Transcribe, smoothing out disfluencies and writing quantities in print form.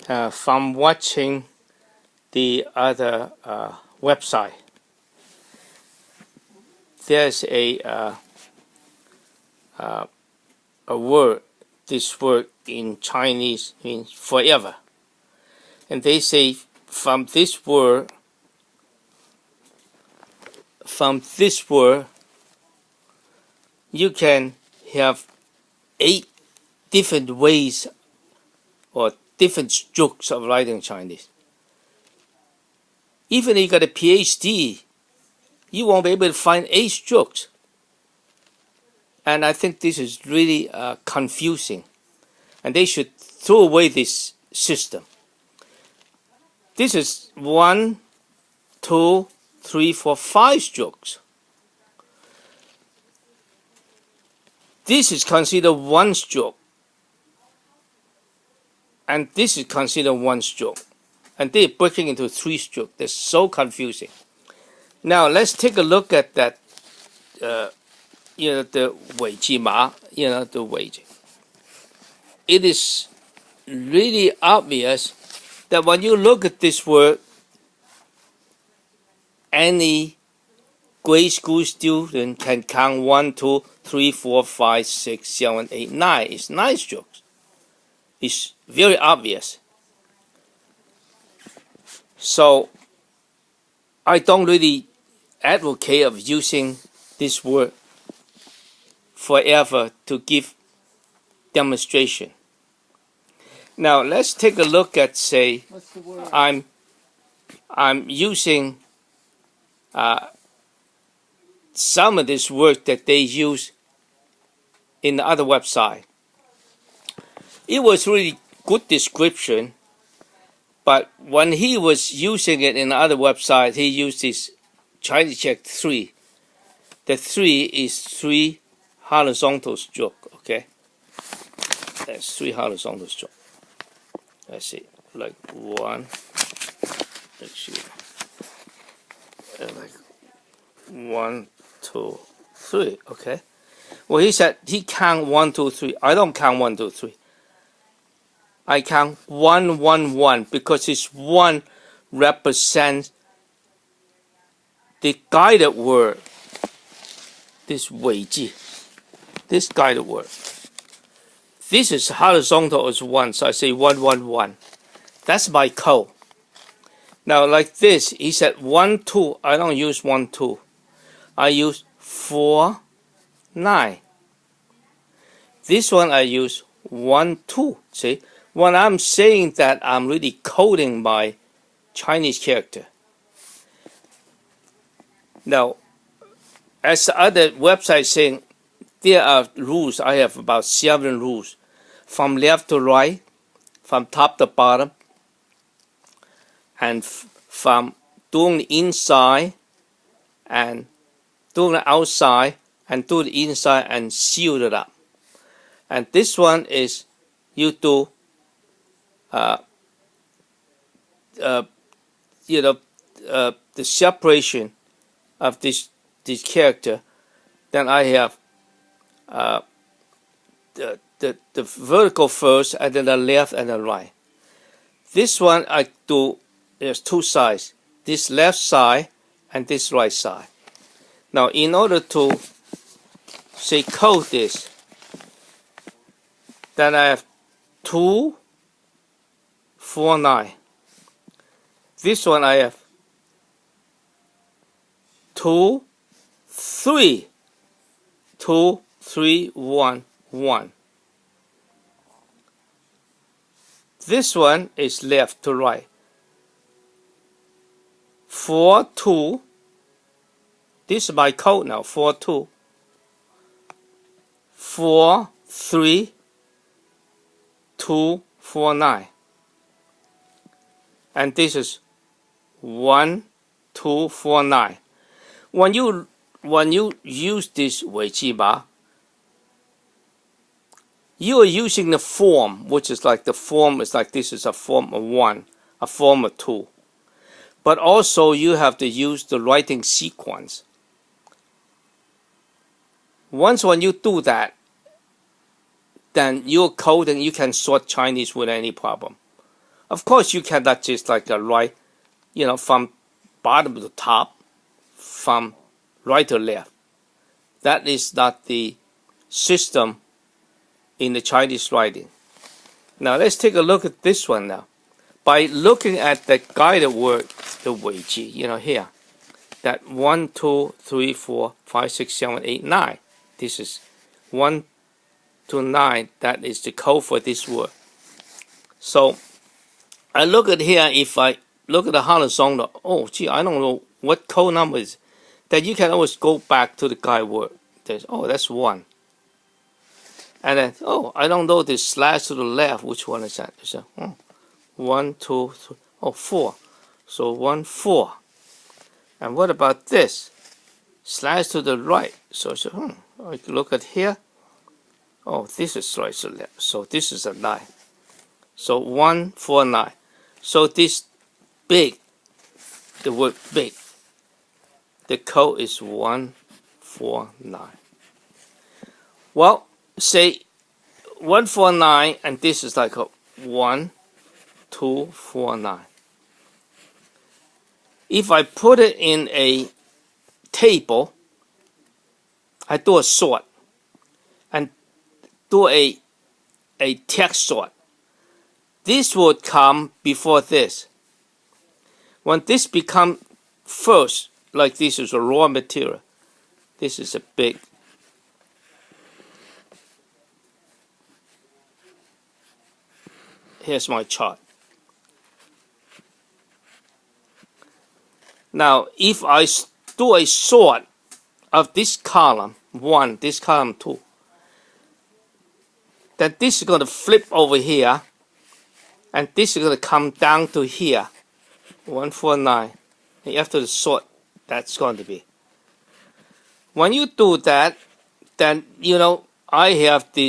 from watching the other website. There's a word. This word in Chinese means forever, and they say from this word, you can have 8 different ways or different strokes of writing Chinese. Even if you got a PhD, you won't be able to find 8 strokes. And I think this is really confusing. And they should throw away this system. This is 1, 2, 3, 4, 5 strokes. This is considered 1 stroke. And this is considered 1 stroke. And they're breaking into 3 strokes. They're so confusing. Now let's take a look at that, the Weizima, the Weizima. It is really obvious that when you look at this word, any grade school student can count 1, 2, 3, 4, 5, 6, 7, 8, 9. It's 9 strokes. It's very obvious. So I don't really advocate of using this word forever to give demonstration. Now let's take a look at, say, I'm using some of this word that they use in the other website. It was really good description, but when he was using it in the other website, he used this Chinese check 3. The 3 is 3 horizontal stroke, okay? That's 3 horizontal stroke. Let's see, like 1, let's see, like 1, 2, 3, okay? Well, he said he count 1, 2, 3. I don't count 1, 2, 3. I count 1, 1, 1 because this 1 represents the guided word. This Weizima, this guided word. This is horizontal as 1, so I say 1, 1, 1. That's my code. Now, like this, he said 1, 2. I don't use 1, 2. I use 4, 9. This one I use 1, 2. See, when I'm saying that, I'm really coding my Chinese character. Now, as the other website saying, there are rules. I have about 7 rules, from left to right, from top to bottom, and from doing the inside and doing the outside and do the inside and seal it up. And this one is you do the separation of this character. Then I have the vertical first, and then the left and the right. This one I do, there's 2 sides, this left side and this right side. Now in order to say code this, then I have 2, 4, 9. This one I have 2, 3, 2, 3, 1, 1. This one is left to right. 4, 2. This is my code now. 4, 2. 4, 3, 2, 4, 9. And this is 1, 2, 4, 9. When you use this Weizima, you are using the form, which is like the form is like this is a form of 1, a form of 2. But also you have to use the writing sequence. Once when you do that, then your coding, you can sort Chinese without any problem. Of course, you cannot just like write, from bottom to top, from right to left. That is not the system in the Chinese writing. Now let's take a look at this one now. By looking at the guided word, the Weiji, here, that 1, 2, 3, 4, 5, 6, 7, 8, 9. This is 1 to 9. That is the code for this word. So I look at here. If I look at the horizontal, oh gee, I don't know what code number is. Then you can always go back to the guide word. That's 1. And then, I don't know this slash to the left. Which one is that? It's 1, 2, 3, 4. So 1, 4. And what about this? Slash to the right. So I look at here. Oh, this is slash to the left. So this is a 9. So 1, 4, 9. So this big, the word big, the code is 1, 4, 9. Well, say 1, 4, 9, and this is like a 1, 2, 4, 9. If I put it in a table, I do a sort and do a text sort. This would come before this. When this becomes first, like this is a raw material, this is a big. Here's my chart. Now, if I do a sort of this column 1, this column 2, then this is going to flip over here, and this is going to come down to here, 1, 4, 9. And after the sort, that's going to be. When you do that, then I have this.